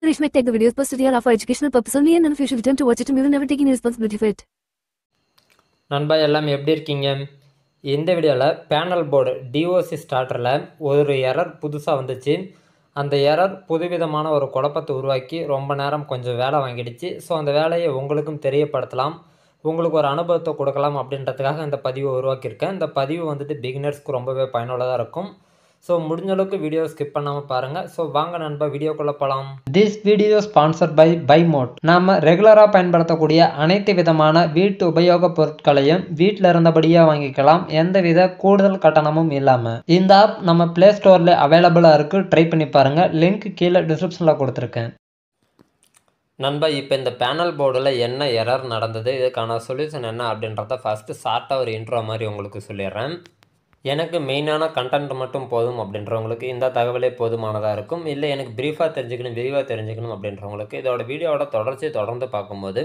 Rich might take the videos posted here are for educational purpose only and if you should attempt to watch it and we will never take any responsibility for it. நண்பா எல்லாம் எப்படி இருக்கீங்க? இந்த வீடியோவில் panel board DOC ஸ்டார்டரில் ஒரு error புதுசாக வந்துச்சு. அந்த எரர் புதுவிதமான ஒரு குழப்பத்தை உருவாக்கி ரொம்ப நேரம் கொஞ்சம் வேலை வாங்கிடுச்சு. ஸோ அந்த வேலையை உங்களுக்கும் தெரியப்படுத்தலாம், உங்களுக்கு ஒரு அனுபவத்தை கொடுக்கலாம் அப்படின்றதுக்காக இந்த பதிவை உருவாக்கியிருக்கேன். இந்த பதிவு வந்துட்டு பிகினர்ஸ்க்கு ரொம்பவே பயனுள்ளதாக இருக்கும். ஸோ முடிஞ்ச அளவுக்கு வீடியோ ஸ்கிப் பண்ணாமல் பாருங்கள். ஸோ வாங்க நண்பா வீடியோக்குள்ளே போகலாம். This video sponsored by Bymot. நாம் ரெகுலராக பயன்படுத்தக்கூடிய அனைத்து விதமான வீட்டு உபயோகப் பொருட்களையும் வீட்டில் இருந்தபடியாக வாங்கிக்கலாம், எந்தவித கூடுதல் கட்டணமும் இல்லாமல். இந்த ஆப் நம்ம ப்ளே ஸ்டோரில் அவைலபிளாக இருக்குது, ட்ரை பண்ணி பாருங்கள். லிங்க் கீழே டிஸ்கிரிப்ஷனில் கொடுத்துருக்கேன். நண்பா இப்போ இந்த பேனல் போர்டில் என்ன எரர் நடந்தது, இதுக்கான சொல்யூஷன் என்ன அப்படின்றத ஃபஸ்ட்டு ஷார்ட்டாக ஒரு இன்ட்ரோ மாதிரி உங்களுக்கு சொல்லிடுறேன். எனக்கு மெயினான கண்டென்ட் மட்டும் போதும் அப்படின்றவங்களுக்கு இந்த தகவலே போதுமானதாக இருக்கும். இல்லை எனக்கு ப்ரீஃபாக தெரிஞ்சுக்கணும், விரிவாக தெரிஞ்சுக்கணும் அப்படின்றவங்களுக்கு இதோட வீடியோவோட தொடர்ந்து பார்க்கும்போது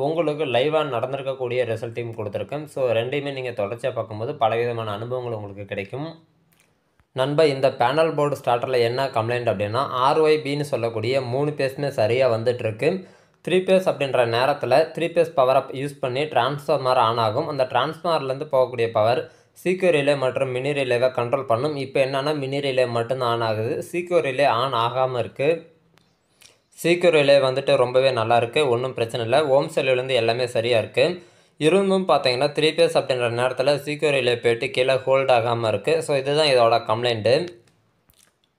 உங்களுக்கு லைவாக நடந்திருக்கக்கூடிய ரிசல்ட்டையும் கொடுத்துருக்கேன். ஸோ ரெண்டையுமே நீங்கள் தொடர்ச்சியாக பார்க்கும்போது பலவிதமான அனுபவங்கள் உங்களுக்கு கிடைக்கும். நண்பா இந்த பேனல் போர்டு ஸ்டார்டரில் என்ன கம்ப்ளைண்ட் அப்படின்னா, RYBன்னு சொல்லக்கூடிய 3 பேஸுமே சரியாக வந்துட்டுருக்கு. 3 பேஸ் அப்படின்ற நேரத்தில் 3 பேஸ் பவரை யூஸ் பண்ணி டிரான்ஸ்ஃபார்மர் ஆன் ஆகும். அந்த டிரான்ஸ்ஃபார்மர்லேருந்து போகக்கூடிய பவர் சீக்யூர் ரிலே மற்றும் மினி ரிலேவை கண்ட்ரோல் பண்ணும். இப்போ என்னென்னா மினி ரிலே மட்டும்தான் ஆன் ஆகுது, சீக்யூர் ரிலே ஆன் ஆகாமல் இருக்குது. சீக்யூர் ரிலே வந்துட்டு ரொம்பவே நல்லா இருக்குது, ஒன்றும் பிரச்சனை இல்லை. ஹோம் செல்லுலேருந்து எல்லாமே சரியாக இருக்குது. இருந்தும் பார்த்தீங்கன்னா 3 பேஸ் அப்படின்ற நேரத்தில் சீக்யூர் ரிலே போய்ட்டு கீழே ஹோல்ட் ஆகாமல் இருக்குது. ஸோ இதுதான் இதோட கம்ப்ளைண்ட்டு.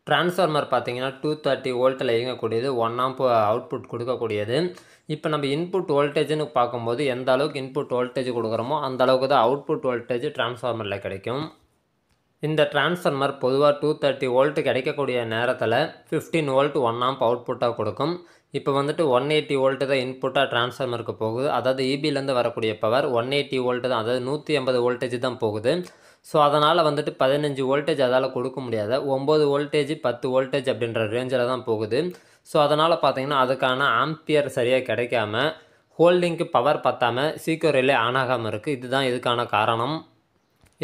டிரான்ஸ்ஃபார்மர் பார்த்தீங்கன்னா 230 வோல்ட்டில் இயங்கக்கூடியது, 1 ஆம்ப் அவுட்புட் கொடுக்கக்கூடியது. இப்போ நம்ம இன்புட் வோல்டேஜ்னு பார்க்கும்போது எந்த அளவுக்கு இன்புட் வோல்டேஜ் கொடுக்குறோமோ அந்த அளவுக்கு தான் அவுட்புட் வோல்டேஜ் டிரான்ஸ்ஃபார்மரில் கிடைக்கும். இந்த டிரான்ஸ்ஃபார்மர் பொதுவாக 230 வோல்ட் கிடைக்கக்கூடிய நேரத்தில் 15 வோல்ட் 1 ஆம்ப் அவுட்புட்டாக கொடுக்கும். இப்போ வந்துட்டு 180 வோல்ட்டு தான் இன்புட்டாக டிரான்ஸ்ஃபார்மருக்கு போகுது. அதாவது இபிலேருந்து வரக்கூடிய பவர் 180 வோல்ட்டு தான், அதாவது 180 வோல்டேஜ் தான் போகுது. ஸோ அதனால் வந்துட்டு 15 வோல்டேஜ் அதால் கொடுக்க முடியாத 9 வோல்டேஜ் 10 வோல்டேஜ் அப்படின்ற ரேஞ்சில் தான் போகுது. ஸோ அதனால் பார்த்தீங்கன்னா அதுக்கான ஆம்பியர் சரியாக கிடைக்காம ஹோல்டிங்க்கு பவர் பத்தாமல் சீக்யூர் ரிலே ஆன் ஆகாமல் இருக்குது. இதுதான் இதுக்கான காரணம்.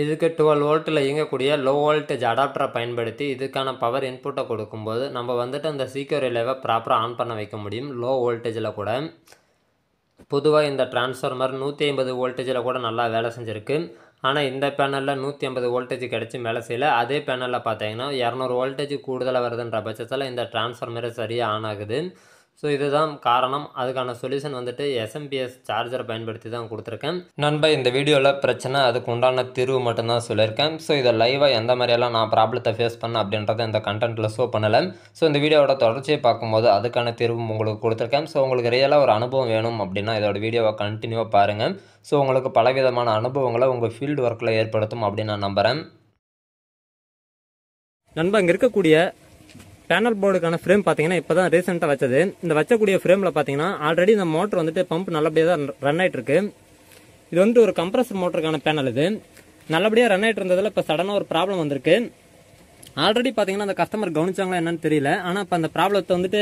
இதுக்கு 12 வோல்ட்டில் இயங்கக்கூடிய லோ வோல்டேஜ் அடாப்டரை பயன்படுத்தி இதுக்கான பவர் இன்புட்டை கொடுக்கும்போது நம்ம வந்துட்டு அந்த சீக்யூர் ரிலேவை ப்ராப்பராக ஆன் பண்ண வைக்க முடியும் லோ வோல்டேஜில் கூட. பொதுவாக இந்த டிரான்ஸ்ஃபார்மர் 150 வோல்டேஜில் கூட நல்லா வேலை செஞ்சுருக்கு. ஆனால் இந்த பேனலில் 150 வோல்டேஜ் கிடச்சி வேலை செய்யலை. அதே பேனலில் பார்த்தீங்கன்னா 200 வோல்டேஜ் கூடுதலாக வருதுன்ற பட்சத்தில் இந்த டிரான்ஸ்ஃபார்மரே சரியாக ஆன் ஆகுது. ஸோ இதுதான் காரணம். அதுக்கான சொல்யூஷன் வந்துட்டு SMPS சார்ஜரை பயன்படுத்தி தான் கொடுத்துருக்கேன். நண்பா இந்த வீடியோவில் பிரச்சனை, அதுக்கு உண்டான தீர்வு மட்டும்தான் சொல்லியிருக்கேன். ஸோ இதை லைவாக எந்த மாதிரியெல்லாம் நான் ப்ராப்ளத்தை ஃபேஸ் பண்ணேன் அப்படின்றத இந்த கண்டென்ட்டில் ஷோ பண்ணலை. ஸோ இந்த வீடியோவோட தொடர்ச்சியை பார்க்கும்போது அதுக்கான தீர்வும் உங்களுக்கு கொடுத்துருக்கேன். ஸோ உங்களுக்கு ரியலாக ஒரு அனுபவம் வேணும் அப்படின்னா இதோட வீடியோவை கண்டினியூவாக பாருங்கள். ஸோ உங்களுக்கு பலவிதமான அனுபவங்களை உங்கள் ஃபீல்டு ஒர்க்கில் ஏற்படுத்தும் அப்படின்னு நான் நம்புகிறேன். நண்பா இங்கே இருக்கக்கூடிய பேனல் போர்டுக்கான ஃப்ரேம் பார்த்தீங்கன்னா இப்போ தான் ரீசெண்டாக வச்சது. இந்த வச்சக்கூடிய ஃப்ரேமில் பார்த்தீங்கன்னா ஆல்ரெடி இந்த மோட்டர் வந்துட்டு பம்ப் நல்லபடியாக தான் ரன் ஆகிட்டு இருக்கு. இது வந்துட்டு ஒரு கம்ப்ரஸர் மோட்டருக்கான பேனல். இது நல்லபடியாக ரன் ஆகிட்டு இருந்ததில் இப்போ சடனாக ஒரு ப்ராப்ளம் வந்திருக்கு. ஆல்ரெடி பார்த்தீங்கன்னா அந்த கஸ்டமர் கவனிச்சாங்களா என்னன்னு தெரியல. ஆனால் இப்போ அந்த ப்ராப்ளத்தை வந்துட்டு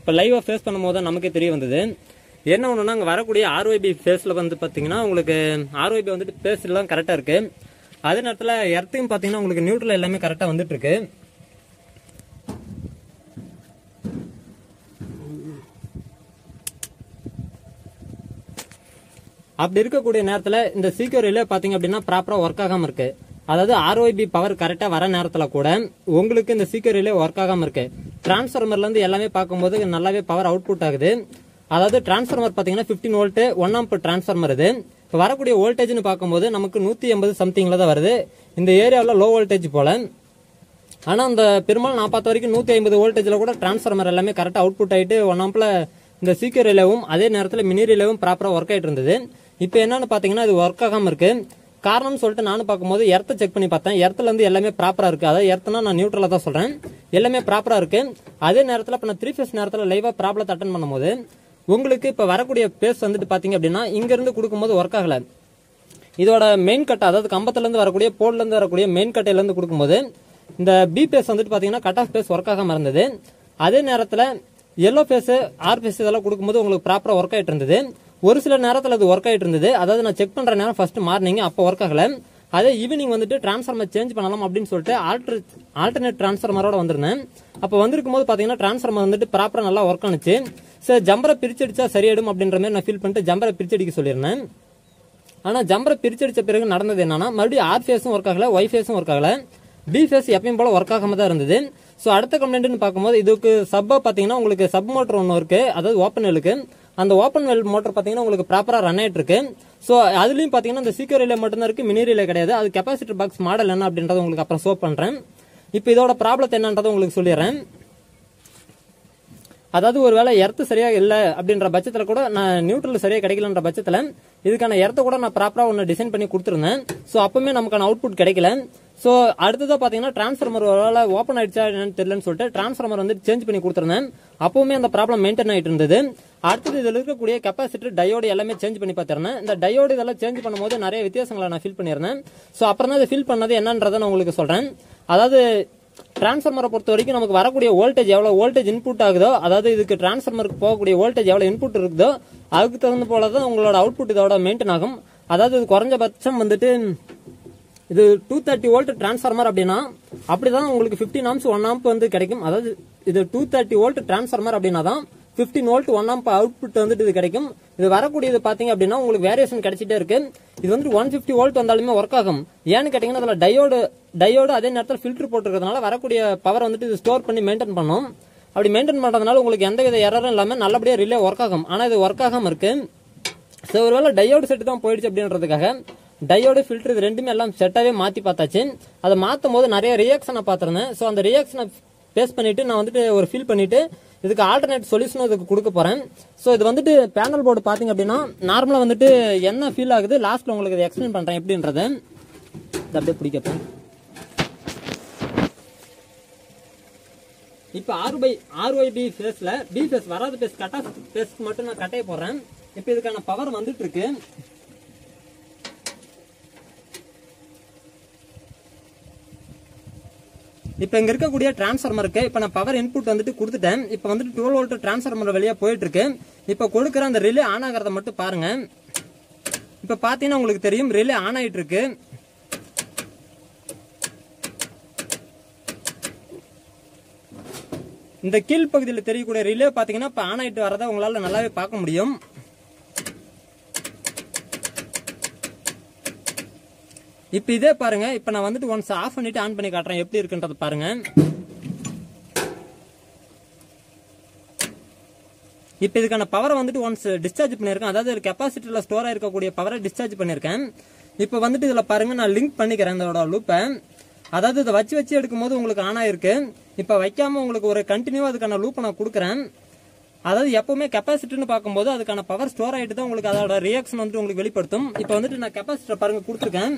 இப்போ லைவாக ஃபேஸ் பண்ணும்போது தான் நமக்கே தெரிய வந்தது. என்ன ஒன்றுனா அங்கே வரக்கூடிய RYB ஃபேஸில் வந்து பார்த்தீங்கன்னா உங்களுக்கு RYB வந்துட்டு ஃபேஸ் எல்லாம் கரெக்டாக இருக்குது. அதே நேரத்தில் எர்த்தையும் பார்த்தீங்கன்னா உங்களுக்கு நியூட்ரல் எல்லாமே கரெக்டாக வந்துட்டு இருக்கு. அப்படி இருக்கக்கூடிய நேரத்தில் இந்த சீக்யூர் ரிலே பார்த்தீங்க அப்படின்னா ப்ராப்பராக ஒர்க் ஆகாமல் இருக்கு. அதாவது RYB பவர் கரெக்டாக வர நேரத்தில் கூட உங்களுக்கு இந்த சீக்யூர் ரிலே ஒர்க் ஆகாமல் இருக்கு. டிரான்ஸ்ஃபார்மர்லேருந்து எல்லாமே பார்க்கும்போது நல்லாவே பவர் அவுட்புட் ஆகுது. அதாவது டிரான்ஸ்ஃபார்மர் பார்த்தீங்கன்னா 15 வோல்ட் 1 ஆம்ப் டிரான்ஸ்ஃபார்மர். இது இப்போ வரக்கூடிய வோல்டேஜ்னு பார்க்கும்போது நமக்கு 180 சம்திங்கில் தான் வருது. இந்த ஏரியாவில் லோ வோல்டேஜ் போல. ஆனால் அந்த பெரும்பாலும் நான் பார்த்த வரைக்கும் 150 வோல்டேஜில் கூட டிரான்ஸ்ஃபார்மர் எல்லாமே கரெக்டாக அவுட்புட் ஆகிட்டு 1 ஆம்பில் இந்த சீக்யூர் ரிலேவும் அதே நேரத்தில் மினி ரிலேவும் ப்ராப்பராக ஒர்க் ஆகிட்டு இருந்தது. இப்போ என்னன்னு பார்த்தீங்கன்னா இது ஒர்க் ஆகாமல் இருக்கு. காரணம்னு சொல்லிட்டு நானும் பார்க்கும்போது எர்த்தை செக் பண்ணி பார்த்தேன். எர்த்துலேருந்து எல்லாமே ப்ராப்பராக இருக்குது. அதாவது எர்த்துனா நான் நியூட்ரலாக தான் சொல்கிறேன், எல்லாமே ப்ராப்பராக இருக்குது. அதே நேரத்தில் இப்போ நான் 3 ஃபேஸ் நேரத்தில் லைவாக ப்ராப்ளத்தை அட்டன் பண்ணும்போது உங்களுக்கு இப்போ வரக்கூடிய பேஸ் வந்துட்டு பார்த்தீங்க அப்படின்னா இங்கேருந்து கொடுக்கும்போது ஒர்க் ஆகலை. இதோட மெயின் கட்டை, அதாவது கம்பத்துலேருந்து வரக்கூடிய போர்ட்லேருந்து வரக்கூடிய மெயின் கட்டையிலேருந்து கொடுக்கும்போது இந்த பி பேஸ் வந்துட்டு பார்த்தீங்கன்னா கட் ஆஃப் பேஸ் ஒர்க் ஆகாமல் இருந்தது. அதே நேரத்தில் எல்லோ பேஸ் ஆர் பேஸ் இதெல்லாம் கொடுக்கும்போது உங்களுக்கு ப்ராப்பராக ஒர்க் ஆகிட்டு இருந்தது. ஒரு சில நேரத்தில் அது ஒர்க் ஆகிட்டு இருந்தது. அதாவது நான் செக் பண்ணுற நேரம் ஃபர்ஸ்ட் மார்னிங் அப்போ ஒர்க் ஆகலை. அதே ஈவினிங் வந்துட்டு டிரான்ஸ்ஃபார்மர் சேஞ்ச் பண்ணலாம் அப்படின்னு சொல்லிட்டு ஆல்டர்னேட் டிரான்ஸ்ஃபார்மரோட வந்திருந்தேன். அப்போ வந்திருக்கும் போது பாத்தீங்கன்னா டிரான்ஸ்ஃபார்மர் வந்துட்டு ப்ராப்பரா நல்லா ஒர்க் ஆனிச்சு. சார் ஜம்பரை பிரிச்சடிச்சா சரியாயிடும் அப்படின்ற மாதிரி நான் ஃபீல் பண்ணிட்டு ஜம்பரை பிரிச்சடிக்க சொல்லியிருந்தேன். ஆனா ஜம்பரை பிரிச்சடிச்ச பிறகு நடந்தது என்னன்னா, மறுபடியும் ஆர் ஃபேஸும் ஒர்க் ஆகல, ஒய் ஃபேஸும் ஒர்க் ஆகல, பி ஃபேஸ் எப்பயும் போல ஒர்க் ஆகாம தான் இருந்தது. ஸோ அடுத்த கம்ப்ளைண்ட்னு பார்க்கும்போது இதுக்கு சப்பா பார்த்தீங்கன்னா உங்களுக்கு சப் மோட்டர் ஒன்று இருக்கு, அதாவது ஓப்பன் வெல்லுக்கு. அந்த ஓப்பன் வெல் மோட்டர் பார்த்தீங்கன்னா உங்களுக்கு ப்ராப்பராக ரன் ஆயிட்டு இருக்கு. ஸோ அதுலயும் பார்த்தீங்கன்னா இந்த சீக்கிரம் ரிலே மட்டும் தான் இருக்கு, மினி ரிலே கிடையாது. அது கெப்பாசிட்டர் பாக்ஸ் மாடல் என்ன அப்படின்றத உங்களுக்கு அப்புறம் ஷோ பண்றேன். இப்போ இதோட ப்ராப்ளத்தை என்னன்றதை உங்களுக்கு சொல்லிடுறேன். அதாவது ஒருவேளை எர்த்து சரியா இல்ல அப்படின்ற பட்சத்துல கூட நான் நியூட்ரல் சரியா கிடைக்கலன்ற பட்சத்துல இதுக்கான எர்த்த கூட நான் ப்ராப்பரா ஒன்னு டிசைன் பண்ணி கொடுத்துருந்தேன். சோ அப்பவுமே நமக்கான அவுட்புட் கிடைக்கல. சோ அடுத்ததா பாத்தீங்கன்னா டிரான்ஸ்ஃபார்மர் ஒருவேளை ஓப்பன் ஆயிடுச்சா என்னன்னு தெரியலன்னு சொல்லிட்டு டிரான்ஸ்ஃபார்மர் வந்து சேஞ்ச் பண்ணி கொடுத்துருந்தேன். அப்பவுமே அந்த ப்ராப்ளம் மெயின்டைன் ஆயிட்டு இருந்தது. அடுத்தது இதுல இருக்கக்கூடிய கெப்பாசிட்டர் டயோடு எல்லாமே சேஞ்ச் பண்ணி பார்த்திருந்தேன். இந்த டயோடு இதெல்லாம் சேஞ்ச் பண்ணும்போது நிறைய வித்தியாசங்களை நான் ஃபீல் பண்ணியிருந்தேன். சோ அப்புறம் தான் இதை ஃபீல் பண்ணது என்னன்றதை நான் உங்களுக்கு சொல்றேன். அதாவது டிரான்ஸ்ஃபார்மரை பொறுத்த வரைக்கும் நமக்கு வரக்கூடிய வோல்டேஜ் எவ்வளவு வோல்டேஜ் இன்புட் ஆகுதோ, அதாவது இதுக்கு டிரான்ஸ்ஃபார்மருக்கு போகக்கூடிய வோல்டேஜ் எவ்வளவு இன்புட் இருக்குதோ அதுக்கு தகுந்த போலதான் உங்களோட அவுட்புட் இதோட மெயின்டைன் ஆகும். அதாவது இது குறைஞ்சபட்சம் வந்துட்டு இது 230 வோல்ட் டிரான்ஸ்ஃபார்மர் அப்படின்னா அப்படிதான் உங்களுக்கு 15 ஆம்ஸ் 1 ஆம்ப் வந்து கிடைக்கும். அதாவது இது 230 வோல்ட் டிரான்ஸ்ஃபார்மர் அப்படின்னா தான் 15 வோல்ட் 1 ஆம்ப் அவுட்புட் வந்துட்டு இது கிடைக்கும். இது வரக்கூடியது பாத்தீங்க அப்படின்னா உங்களுக்கு வேரியேஷன் கிடைச்சிட்டே இருக்கு. இது வந்து 150 வோல்ட் வந்தாலுமே ஒர்க் ஆகும். ஏன்னு கேட்டீங்கன்னா அதுல டயோடு அதே நேரத்தில் ஃபில்டர் போட்டுருக்கிறதுனால வரக்கூடிய பவர் வந்துட்டு இது ஸ்டோர் பண்ணி மெயின்டைன் பண்ணும். அப்படி மெயின்டைன் பண்றதுனால உங்களுக்கு எந்த வித எரரும் இல்லாம நல்லபடியா ரிலே ஒர்க் ஆகும். ஆனா இது ஒர்க் ஆகாம இருக்கு. சோ ஒருவேளை டயோடு செட் தான் போயிடுச்சு அப்படின்றதுக்காக டயோடு ஃபில்டர் இது ரெண்டுமே எல்லாம் செட்டாவே மாத்தி பார்த்தாச்சு. அதை மாத்தும் போது நிறைய ரியாக்ஷனை பார்த்திருந்தேன். சோ அந்த ரியாக்ஷனை பேஸ் பண்ணிட்டு நான் வந்துட்டு ஒரு ஃபீல் பண்ணிட்டு இதுக்கு ஆல்டர்னேட் சொல்யூஷன் இதுக்கு கொடுக்க போறேன். சோ இது வந்துட்டு பேனல் போர்டு பாத்தீங்க அப்படின்னா நார்மலா வந்துட்டு என்ன ஃபீல் ஆகுது லாஸ்ட்ல உங்களுக்கு இதை எக்ஸ்பிளைன் பண்றேன் எப்படின்றது. அப்படியே பிடிக்கப்பேன். இப்ப RYB ஃபேஸ்ல பி ஃபேஸ் வராத ஃபேஸ் கட் ஆஃப் ஃபேஸ்க்கு மட்டும் நான் கட்டைய போடுறேன். இப்ப இதுக்கான பவர் வந்துட்டு இருக்கு. இப்ப இங்க இருக்கக்கூடிய டிரான்ஸ்ஃபார்மருக்கு இப்ப நான் பவர் இன்புட் வந்துட்டு கொடுத்துட்டேன். இப்ப வந்துட்டு 12 வோல்ட் டிரான்ஸ்ஃபார்மர் வெளியே போயிட்டு இருக்கு. இப்ப கொடுக்குற அந்த ரிலே ஆன் ஆகிறத மட்டும் பாருங்க. இப்ப பாத்தீங்கன்னா உங்களுக்கு தெரியும் ரிலே ஆன் ஆயிட்டு இருக்கு. இந்த கீழ் பகுதியில் தெரியக்கூடிய ரிலே பாத்தீங்கன்னா இப்ப ஆன் ஆயிட்டு வரதை உங்களால நல்லாவே பார்க்க முடியும். இப்ப இதே பாருங்க. இப்ப நான் வந்துட்டு ஒன்ஸ் ஆஃப் பண்ணிட்டு ஆன் பண்ணி காட்டுறேன் எப்படி இருக்குன்றது பாருங்க. இப்ப இதுக்கான பவரை வந்துட்டு ஒன்ஸ் டிஸ்சார்ஜ் பண்ணிருக்கேன். அதாவது கெப்பாசிட்டில ஸ்டோர் ஆயிருக்கக்கூடிய பவரை டிஸ்சார்ஜ் பண்ணிருக்கேன். இப்ப வந்துட்டு இதுல பாருங்க நான் லிங்க் பண்ணிக்கிறேன் இதோட லூப்பை. அதாவது இதை வச்சு எடுக்கும்போது உங்களுக்கு ஆன் ஆயிருக்கு. இப்ப வைக்காம உங்களுக்கு ஒரு கண்டினியூவா அதுக்கான லூப்பை நான் கொடுக்குறேன். அதாவது எப்பவுமே கெப்பாசிட்டின்னு பார்க்கும்போது அதுக்கான பவர் ஸ்டோர் ஆயிட்டு தான் உங்களுக்கு அதோட ரியாக்ஷன் வந்துட்டு உங்களுக்கு வெளிப்படுத்தும். இப்ப வந்துட்டு நான் கெப்பாசிட்டர் பாருங்க கொடுத்துருக்கேன்.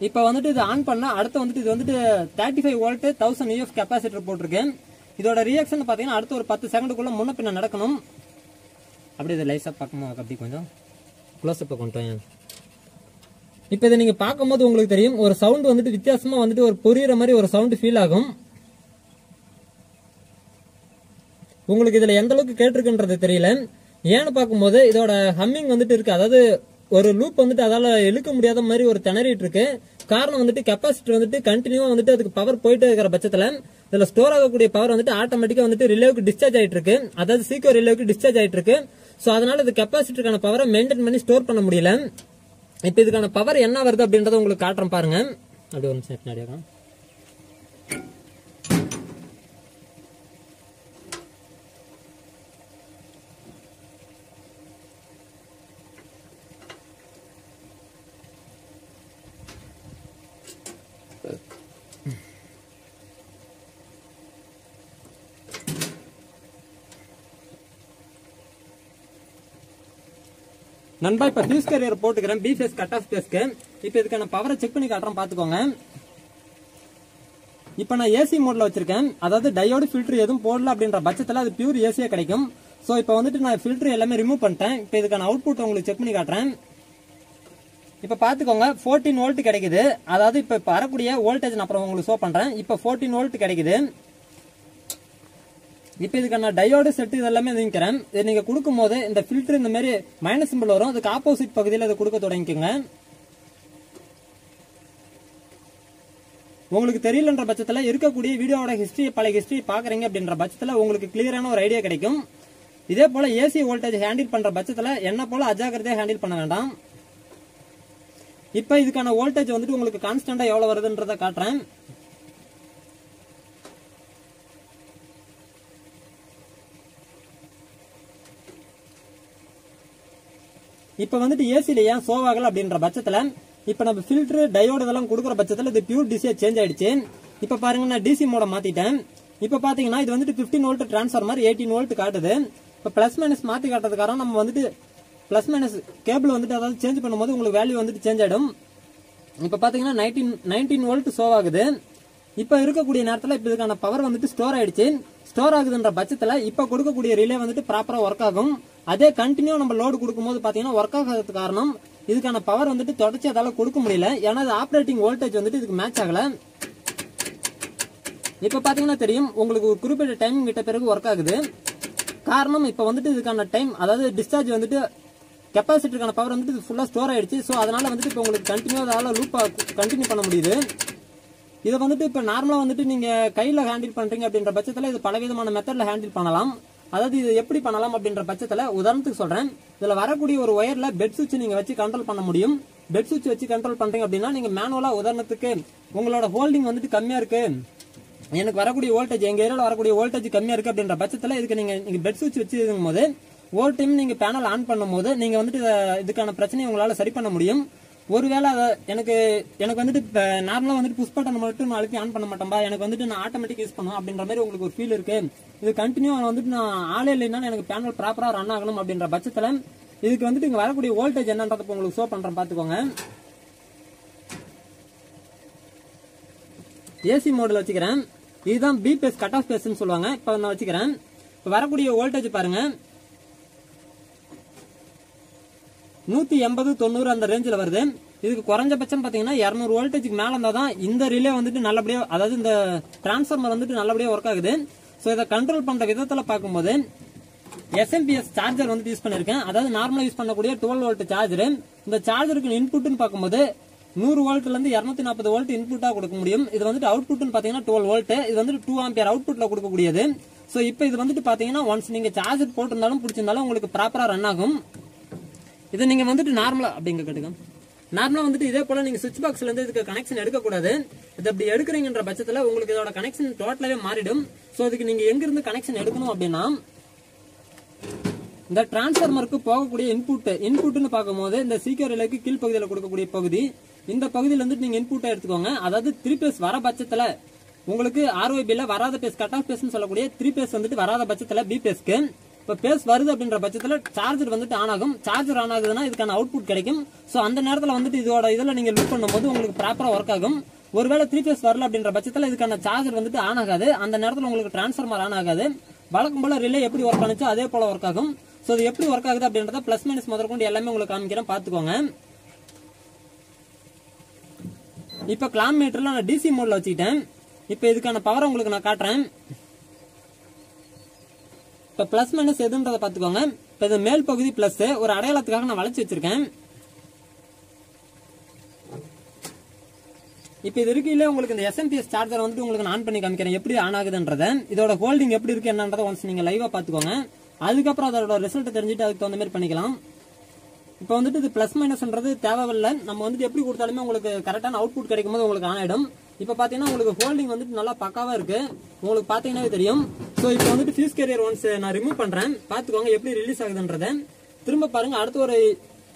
இப்ப வந்துட்டு இது ஆன் பண்ணா அடுத்து வந்துட்டு இது வந்துட்டு 35 வோல்ட் 1000 UF கெப்பாசிட்டர் போட்டிருக்கேன். இதோட ரியாக்ஷன் பாத்தீங்கன்னா அடுத்து ஒரு 10 செகண்டுக்குள்ள முன்ன பின்ன நடக்கணும். அப்படி இதை லைஸா பார்க்கணும். அப்படி கொஞ்சம் க்ளோஸ் அப் கொண்டு வாங்க. இப்ப இதை நீங்க பார்க்கும்போது உங்களுக்கு தெரியும் ஒரு சவுண்ட் வந்துட்டு வித்தியாசமா வந்துட்டு ஒரு புரியுற மாதிரி ஒரு சவுண்ட் ஃபீல் ஆகும். உங்களுக்கு இதுல எந்த அளவுக்கு கேட்டிருக்குன்றது தெரியல. ஏன்னு பார்க்கும்போது இதோட ஹம்மிங் வந்துட்டு இருக்கு. அதாவது ஒரு லூப் வந்துட்டு அதால இழுக்க முடியாத மாதிரி ஒரு திணறிட்டு இருக்கு. காரணம் வந்துட்டு கெப்பாசிட்டர் வந்துட்டு கண்டினியூவா வந்துட்டு அதுக்கு பவர் போயிட்டு இருக்கிற பட்சத்துல இதுல ஸ்டோர் ஆகக்கூடிய பவர் வந்துட்டு ஆட்டோமேட்டிக்கா வந்துட்டு ரிலேவுக்கு டிஸ்சார்ஜ் ஆயிட்டு இருக்கு. அதாவது சீக்கிரம் ரிலேவுக்கு டிஸ்சார்ஜ் ஆயிட்டு இருக்கு. சோ அதனால இது கெப்பாசிட்டருக்கான பவரை மெயின்டைன் பண்ணி ஸ்டோர் பண்ண முடியல. இப்ப இதுக்கான பவர் என்ன வருது அப்படின்றத உங்களுக்கு காட்டுறேன் பாருங்க. அப்படி ஒரு நிமிஷம் பின்னாடி நண்பா இப்ப ஃபியூஸ் கேரியர் போட்டுக்கிறேன் பி ஃபேஸ் கட் ஆஃப் ஃபேஸ்க்கு. இப்ப இதுக்கான பவரை செக் பண்ணி காட்டுறேன் பாத்துக்கோங்க. இப்ப நான் ஏசி மோட்ல வச்சிருக்கேன். அதாவது டயோடு ஃபில்டர் எதுவும் போடல அப்படின்ற பட்சத்துல அது பியூர் ஏசியா கிடைக்கும். சோ இப்ப வந்துட்டு நான் ஃபில்டர் எல்லாமே ரிமூவ் பண்ணிட்டேன். இப்ப இதுக்கான அவுட்புட் உங்களுக்கு செக் பண்ணி காட்டுறேன். இப்ப பாத்துக்கோங்க 14 வோல்ட் கிடைக்குது. அதாவது இப்ப வரக்கூடிய வோல்டேஜ் நான் அப்புறம் உங்களுக்கு ஷோ பண்றேன். இப்ப 14 வோல்ட் கிடைக்குது. இப்ப இதுக்கான டயோடு செட் இதெல்லாமே நீக்கிறேன். இதை நீங்க கொடுக்கும் போது இந்த ஃபில்டர் இந்த மாதிரி மைனஸ் சிம்பிள் வரும். அதுக்கு ஆப்போசிட் பகுதியில் அதை கொடுக்க தொடங்கிக்கோங்க. உங்களுக்கு தெரியலன்ற பட்சத்தில் இருக்கக்கூடிய வீடியோவோட ஹிஸ்டரி பழைய ஹிஸ்டரி பாக்குறீங்க அப்படின்ற பட்சத்தில் உங்களுக்கு கிளியரான ஒரு ஐடியா கிடைக்கும். இதே போல ஏசி வோல்டேஜ் ஹேண்டில் பண்ற பட்சத்தில் என்ன போல அஜாக்கிரதையா ஹேண்டில் பண்ண வேண்டாம். இப்ப இதுக்கான வோல்டேஜ் வந்துட்டு உங்களுக்கு கான்ஸ்டன்டா எவ்வளவு வருதுன்றத காட்டுறேன். இப்ப வந்துட்டு ஏசில ஏன் சோவாகல அப்படின்ற பட்சத்துல இப்ப நம்ம ஃபில்டர் டயோடு இதெல்லாம் கொடுக்குற பட்சத்துல இது பியூர் டிசியா சேஞ்ச் ஆயிடுச்சு. இப்ப பாருங்க நான் டிசி மோட மாத்திட்டேன். இப்ப பாத்தீங்கன்னா இது வந்துட்டு 15 வோல்ட் டிரான்ஸ்ஃபார்மர் 18 வோல்ட் காட்டுது. இப்ப பிளஸ் மைனஸ் மாத்தி காட்டுறது காரணம் நம்ம வந்துட்டு பிளஸ் மைனஸ் கேபிள் வந்துட்டு அதாவது சேஞ்ச் பண்ணும்போது உங்களுக்கு வேல்யூ வந்துட்டு சேஞ்ச் ஆயிடும். இப்ப பாத்தீங்கன்னா 19 வோல்ட் சோவ் ஆகுது. இப்ப இருக்கக்கூடிய நேரத்துல இப்ப இதுக்கான பவர் வந்துட்டு ஸ்டோர் ஆயிடுச்சு. ஸ்டோர் ஆகுதுன்ற பட்சத்துல இப்ப கொடுக்கக்கூடிய ரிலே வந்துட்டு ப்ராப்பரா ஒர்க் ஆகும். அதே கண்டினியூ நம்ம லோடு கொடுக்கும்போது பாத்தீங்கன்னா ஒர்க் ஆகாததுக்கு காரணம் இதுக்கான பவர் வந்துட்டு தொடர்ச்சி அதால கொடுக்க முடியல. ஏன்னா ஆப்பரேட்டிங் வோல்டேஜ் வந்துட்டு இதுக்கு மேட்ச் ஆகல. இப்ப பாத்தீங்கன்னா தெரியும் உங்களுக்கு ஒரு குறிப்பிட்ட டைம் விட்ட பிறகு ஒர்க் ஆகுது. காரணம் இப்ப வந்துட்டு இதுக்கான டைம் அதாவது டிஸ்சார்ஜ் வந்துட்டு கெப்பாசிட்டிக்கான பவர் வந்துட்டு ஃபுல்லா ஸ்டோர் ஆயிடுச்சு. ஸோ அதனால வந்துட்டு இப்போ உங்களுக்கு கண்டினியூ அதால லூப் கண்டினியூ பண்ண முடியுது. இதை வந்துட்டு இப்போ நார்மலா வந்துட்டு நீங்க கையில ஹேண்டில் பண்றீங்க அப்படின்ற பட்சத்தில் இது பலவிதமான மெத்தட்ல ஹேண்டில் பண்ணலாம். அதாவது இது எப்படி பண்ணலாம் அப்படின்ற பட்சத்தில் உதாரணத்துக்கு சொல்றேன். இதுல வரக்கூடிய ஒரு ஒயர்ல பெட் சுவிட்ச் நீங்க வச்சு கண்ட்ரோல் பண்ண முடியும். பெட் சுவிட்ச் வச்சு கண்ட்ரோல் பண்றீங்க அப்படின்னா நீங்க மேனுவலா உதாரணத்துக்கு உங்களோட ஹோல்டிங் வந்துட்டு கம்மியா இருக்கு, எனக்கு வரக்கூடிய வோல்டேஜ் எங்க ஏரியாவில் வரக்கூடிய வோல்டேஜ் கம்மியா இருக்கு அப்படின்ற பட்சத்தில் இதுக்கு நீங்க பெட் சுவிட்ச் வச்சு இருக்கும் போது ஒரு டைம் நீங்க பேனல் ஆன் பண்ணும் போது நீங்க வந்துட்டு இதுக்கான பிரச்சனையை உங்களால சரி பண்ண முடியும். ஒருவேளை எனக்கு வந்துட்டு நார்மலா வந்துட்டு புஷ் பட்டன் மட்டும் நான் அழுத்தி ஆன் பண்ண மாட்டேன்பா, எனக்கு வந்துட்டு நான் ஆட்டோமேட்டிக் யூஸ் பண்ணும் அப்படின்ற மாதிரி உங்களுக்கு ஒரு ஃபீல் இருக்கு. இது கண்டினியூ வந்துட்டு நான் ஆளே இல்லைன்னா எனக்கு பேனல் ப்ராப்பரா ரன் ஆகணும் அப்படின்ற பட்சத்துல இதுக்கு வந்துட்டு இங்க வரக்கூடிய வோல்டேஜ் என்னன்றத உங்களுக்கு ஷோ பண்றேன் பாத்துக்கோங்க. ஏசி மோட்ல வச்சுக்கிறேன். இதுதான் பி பேஸ் கட் ஆஃப் பேஸ்ன்னு சொல்லுவாங்க. இப்ப நான் வச்சுக்கிறேன். இப்ப வரக்கூடிய வோல்டேஜ் பாருங்க 180-90 அந்த ரேஞ்சில் வருது. இதுக்கு குறைஞ்சபட்சம் பாத்தீங்கன்னா 200 வோல்டேஜ்க்கு மேல இருந்தா தான் இந்த ரிலே வந்துட்டு நல்லபடியா அதாவது இந்த டிரான்ஸ்ஃபார்மர் வந்துட்டு நல்லபடியா ஒர்க் ஆகுது. சோ இதை கண்ட்ரோல் பண்ற விதத்துல பார்க்கும்போது SMS சார்ஜர் வந்துட்டு யூஸ் பண்ணிருக்கேன். அதாவது நார்மலா யூஸ் பண்ணக்கூடிய 12 வோல்ட் சார்ஜர். இந்த சார்ஜருக்கு இன்புட்னு பார்க்கும்போது 100 வோல்ட்ல இருந்து 240 வோல்ட் இன்புட்டா கொடுக்க முடியும். இது வந்துட்டு அவுட்புட்னு பாத்தீங்கன்னா 12 வோல்ட். இது வந்துட்டு 2 ஆம்பியர் அவுட்புட்ல கொடுக்கக்கூடியது. சோ இப்போ இது வந்துட்டு பாத்தீங்கன்னா ஒன்ஸ் நீங்க சார்ஜர் போட்டிருந்தாலும் பிடிச்சிருந்தாலும் உங்களுக்கு ப்ராப்பரா ரன் ஆகும். இதை நீங்க வந்துட்டு நார்மலா அப்படிங்க கேட்டுங்க. நார்மலா வந்துட்டு இதே போல நீங்க சுவிட்ச் பாக்ஸ்ல இருந்து இதுக்கு கனெக்ஷன் எடுக்க கூடாது. இது அப்படி எடுக்கிறீங்கன்ற பட்சத்துல உங்களுக்கு இதோட கனெக்ஷன் டோட்டலாவே மாறிடும். சோ இதுக்கு நீங்க எங்க இருந்து கனெக்ஷன் எடுக்கணும் அப்படின்னா இந்த டிரான்ஸ்ஃபார்மருக்கு போகக்கூடிய இன்புட்னு பார்க்கும்போது இந்த சீக்கிரம் ரிலேக்கு கீழ்பகுதியில் கொடுக்கக்கூடிய பகுதி இந்த பகுதியில இருந்து நீங்க இன்புட்டா எடுத்துக்கோங்க. அதாவது 3 பேஸ் வர பட்சத்துல உங்களுக்கு ROB வராத பேஸ் கட் ஆஃப் பேஸ் சொல்லக்கூடிய 3 பேஸ் வந்துட்டு வராத பட்சத்துல பி பேஸ்க்கு இப்ப பேஸ் வருது அப்படின்ற பட்சத்துல சார்ஜர் வந்துட்டு ஆன் ஆகும். சார்ஜர் ஆன் ஆகுதுன்னா இதுக்கான அவுட்புட் கிடைக்கும். சோ அந்த நேரத்துல வந்துட்டு இதோட இதுல நீங்க லூப் பண்ணும்போது உங்களுக்கு ப்ராப்பரா ஒர்க் ஆகும். ஒருவேளை 3 பேஸ் வரல அப்படின்ற பட்சத்துல இதுக்கான சார்ஜர் வந்துட்டு ஆன் ஆகாது. அந்த நேரத்துல உங்களுக்கு டிரான்ஸ்ஃபார்மர் ஆன் ஆகாது. வழக்கம் போல ரிலே எப்படி ஒர்க் பண்ணுச்சோ அதே போல ஒர்க் ஆகும். சோ இது எப்படி ஒர்க் ஆகுது அப்படின்றத பிளஸ் மைனஸ் முதற்கொண்டு எல்லாமே உங்களுக்கு காமிக்கிறேன் பாத்துக்கோங்க. இப்ப கிளாம் மீட்டர்ல நான் டிசி மோட்ல வச்சுக்கிட்டேன். இப்ப இதுக்கான பவர் உங்களுக்கு நான் காட்டுறேன். இப்ப பிளஸ் மைனஸ் எதுன்றத பாத்துக்கோங்க. இப்ப இது மேல் பகுதி பிளஸ் ஒரு அடையாளத்துக்காக நான் வளைச்சு வச்சிருக்கேன். இப்ப இது இருக்குல்ல உங்களுக்கு இந்த SMS சார்ஜர் வந்துட்டு உங்களுக்கு நான் ஆன் பண்ணி காமிக்கிறேன் எப்படி ஆன் ஆகுதுன்றத. இதோட ஹோல்டிங் எப்படி இருக்கு என்னன்றத ஒன்ஸ் நீங்க லைவா பாத்துக்கோங்க. அதுக்கப்புறம் அதோட ரிசல்ட் தெரிஞ்சுட்டு அதுக்கு தகுந்த மாதிரி பண்ணிக்கலாம். இப்ப வந்துட்டு இது பிளஸ் மைனஸ்ன்றது தேவையில்லை. நம்ம வந்துட்டு எப்படி கொடுத்தாலுமே உங்களுக்கு கரெக்டான அவுட்புட் கிடைக்கும் போது உங்களுக்கு ஆன் ஆயிடும். இப்ப பாத்தீங்கன்னா உங்களுக்கு ஹோல்டிங் வந்துட்டு நல்லா பக்காவா இருக்கு. உங்களுக்கு பாத்தீங்கன்னா தெரியும். சோ இப்போ வந்துட்டு ஃபியூஸ் கேரியர் ஒன்ஸ் நான் ரிமூவ் பண்றேன். பாத்துக்கோங்க எப்படி ரிலீஸ் ஆகுதுன்றத. திரும்ப பாருங்க அடுத்து ஒரு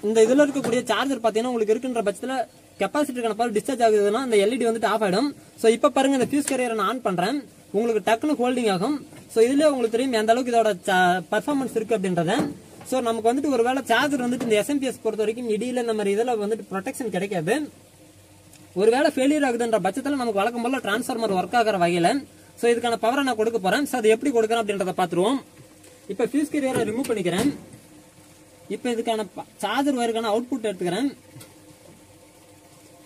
இந்த இதுல இருக்கக்கூடிய சார்ஜர் பாத்தீங்கன்னா உங்களுக்கு இருக்குன்ற பட்சத்துல கெப்பாசிட்டிக்கான பவர் டிஸ்சார்ஜ் ஆகுதுன்னா இந்த LED வந்துட்டு ஆஃப் ஆயிடும். சோ இப்ப பாருங்க இந்த ஃபியூஸ் கேரியரை நான் ஆன் பண்றேன். உங்களுக்கு டக்குனு ஹோல்டிங் ஆகும். சோ இதுல உங்களுக்கு தெரியும் எந்த அளவுக்கு இதோட பெர்ஃபார்மன்ஸ் இருக்கு அப்படின்றத. சோ நமக்கு வந்துட்டு ஒருவேளை சார்ஜர் வந்துட்டு இந்த SMS பொறுத்த வரைக்கும் இடியில இந்த மாதிரி இதுல வந்துட்டு ப்ரொடெக்ஷன் கிடைக்காது. ஒருவேளை ஃபெயிலியர் ஆகுதுன்ற பட்சத்துல நமக்கு வழக்கம் போல டிரான்ஸ்ஃபார்மர் ஒர்க் ஆகிற வகையில சோ இதுக்கான பவரை நான் கொடுக்க போறேன். சோ அது எப்படி கொடுக்கறேன் அப்படின்றத பாத்துருவோம். இப்ப ஃபியூஸ் கேரியரை ரிமூவ் பண்ணிக்கிறேன். இப்ப இதுக்கான சார்ஜர் வயருக்கான அவுட்புட் எடுத்துக்கிறேன்.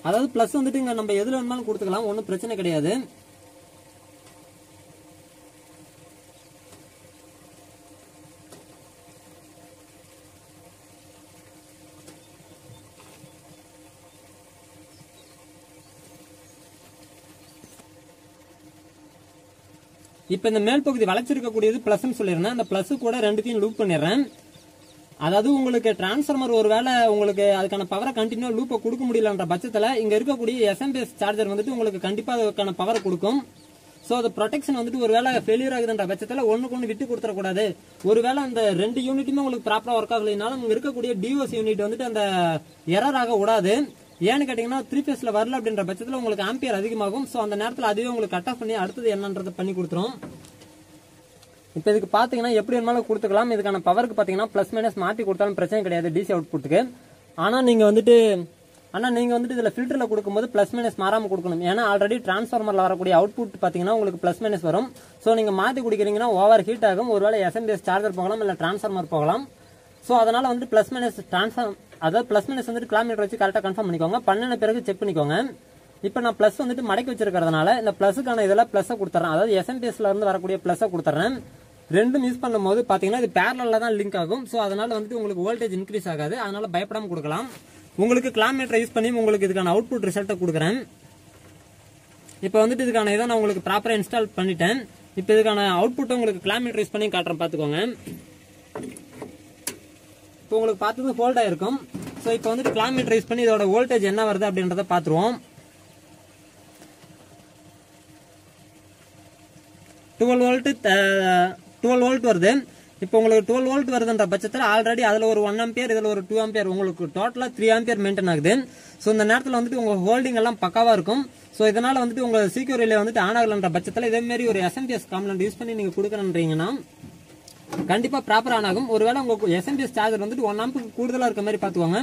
அதாவது பிளஸ் வந்துட்டு இங்க நம்ம எதுல வேணாலும் கொடுத்துக்கலாம், ஒன்னும் பிரச்சனை கிடையாது. இப்போ இந்த மேல் பகுதி வளைச்சிருக்கக்கூடியது பிளஸ்ன்னு சொல்லியிருந்தேன். அந்த பிளஸ் கூட ரெண்டுத்தையும் லூப் பண்ணிடுறேன். அதாவது உங்களுக்கு டிரான்ஸ்ஃபார்மர் ஒருவேளை உங்களுக்கு அதுக்கான பவரை கண்டினியூ லூப்பை கொடுக்க முடியலன்ற பட்சத்தில் இங்க இருக்கக்கூடிய எஸ்எம்பிஎஸ் சார்ஜர் வந்துட்டு உங்களுக்கு கண்டிப்பா அதுக்கான பவர் கொடுக்கும். ஸோ அது ப்ரொடெக்ஷன் வந்துட்டு ஒருவேளை ஃபெயிலியர் ஆகுதுன்ற பட்சத்தில் ஒன்றுக்கு ஒன்று விட்டு கொடுத்துடக்கூடாது. ஒருவேளை அந்த 2 யூனிட்டுமே உங்களுக்கு ப்ராப்பராக ஒர்க் ஆகலைனாலும் இங்கே இருக்கக்கூடிய டிஓசி யூனிட் வந்துட்டு அந்த எரர் ஆக விடாது. ஏன்னு கேட்டீங்கன்னா 3 ஃபேஸ்ல வரல அப்படின்ற பட்சத்தில் உங்களுக்கு ஆம்பியர் அதிகமாகும். ஸோ அந்த நேரத்தில் அதுவே உங்களுக்கு கட் ஆஃப் பண்ணி அடுத்தது என்னன்றதை பண்ணி கொடுத்துரும். இப்போ இதுக்கு பார்த்தீங்கன்னா எப்படி வேணாலும் கொடுத்துக்கலாம். இதுக்கான பவருக்கு பார்த்தீங்கன்னா பிளஸ் மைனஸ் மாற்றி கொடுத்தாலும் பிரச்சனை கிடையாது டிசி அவுட்புட்டுக்கு. ஆனால் நீங்கள் வந்துட்டு இதில் ஃபில்டரில் கொடுக்கும்போது பிளஸ் மைனஸ் மாறாமல் கொடுக்கணும். ஏன்னா ஆல்ரெடி டிரான்ஸ்ஃபார்மரில் வரக்கூடிய அவுட்புட் பார்த்தீங்கன்னா உங்களுக்கு பிளஸ் மைனஸ் வரும். ஸோ நீங்கள் மாற்றி குடிக்கிறீங்கன்னா ஓவர் ஹீட் ஆகும். ஒருவேளை எஸ்எம்பிஎஸ் சார்ஜர் போகலாம் இல்லை டிரான்ஸ்ஃபார்மர் போகலாம். ஸோ அதனால வந்துட்டு பிளஸ் மைனஸ் அதாவது பிளஸ் மைனஸ் வந்துட்டு கிலோமீட்டர் வச்சு கரெக்டாக கன்ஃபார்ம் பண்ணிக்கோங்க. பண்ணின பிறகு செக் பண்ணிக்கோங்க. இப்போ நான் பிளஸ் வந்துட்டு மடக்கி வச்சிருக்கிறதுனால இந்த பிளஸுக்கான இதெல்லாம் பிளஸை கொடுத்துறேன். அதாவது எஸ்எம்பிஎஸ்ல இருந்து வரக்கூடிய பிளஸை கொடுத்துறேன். ரெண்டும் யூஸ் பண்ணும்போது பார்த்தீங்கன்னா இது பேரலில் தான் லிங்க் ஆகும். ஸோ அதனால வந்துட்டு உங்களுக்கு வோல்டேஜ் இன்க்ரீஸ் ஆகாது. அதனால பயப்படாமல் கொடுக்கலாம். உங்களுக்கு கிலோமீட்டர் யூஸ் பண்ணி உங்களுக்கு இதுக்கான அவுட்புட் ரிசல்ட்டை கொடுக்குறேன். இப்போ வந்துட்டு இதுக்கான இதை நான் உங்களுக்கு ப்ராப்பராக இன்ஸ்டால் பண்ணிட்டேன். இப்போ இதுக்கான அவுட்புட்டை உங்களுக்கு கிலோமீட்டர் யூஸ் பண்ணி காட்டுறேன், பார்த்துக்கோங்க. இப்போ உங்களுக்கு பார்த்தது ஹோல்ட் ஆயிருக்கும். ஸோ இப்போ வந்துட்டு கிலோமீட்டர் யூஸ் பண்ணி இதோட வோல்டேஜ் என்ன வருது அப்படின்றத பார்த்துருவோம். 12 வோல்ட் வருது. இப்போ உங்களுக்கு 12 வோல்ட் வருதுன்ற பட்சத்தில் ஆல்ரெடி அதில் ஒரு 1 ஆம்பியர் இதில் ஒரு 2 ஆம்பியர் உங்களுக்கு டோட்டலாக 3 ஆம்பியர் மெயின்டைன் ஆகுது. ஸோ இந்த நேரத்தில் வந்துட்டு உங்கள் ஹோல்டிங் எல்லாம் பக்காவாக இருக்கும். ஸோ இதனால் வந்துட்டு உங்கள் சீக்கிரம் ரிலே வந்துட்டு ஆன் ஆகலன்ற பட்சத்தில் இதேமாரி ஒரு எஸ்எம்பிஎஸ் காம்பனன்ட் யூஸ் பண்ணி நீங்கள் கொடுக்குறீங்கன்னா கண்டிப்பாக ப்ராப்பர் ஆன் ஆகும். ஒருவேளை உங்கள் எஸ்எம்பிஎஸ் சார்ஜர் வந்துட்டு 1 ஆம்புக்கு கூடுதலாக இருக்க மாதிரி பார்த்துக்கோங்க.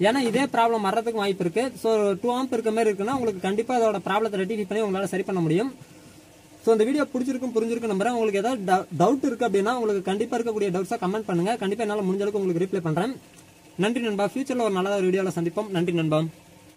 ஏன்னா இதே ப்ராப்ளம் வர்றதுக்கு வாய்ப்பு இருக்குது. ஸோ 2 ஆம்ப் இருக்க மாதிரி இருக்குன்னா உங்களுக்கு கண்டிப்பாக அதோட ப்ராப்ளத்தை ரெட்டிஃபை பண்ணி உங்களால் சரி பண்ண முடியும். ஸோ இந்த வீடியோ பிடிச்சிருக்கும் புரிஞ்சிருக்கும் நம்புறேன். உங்களுக்கு ஏதாவது டவுட் இருக்கு அப்படின்னா உங்களுக்கு கண்டிப்பாக இருக்கக்கூடிய டவுட்ஸாக கமெண்ட் பண்ணுங்க. கண்டிப்பாக என்னால் முடிஞ்ச அளவுக்கு உங்களுக்கு ரிப்ளை பண்ணுறேன். நன்றி நண்பா. ஃபியூச்சரில் ஒரு நல்ல வீடியோவில் சந்திப்போம். நன்றி நண்பா.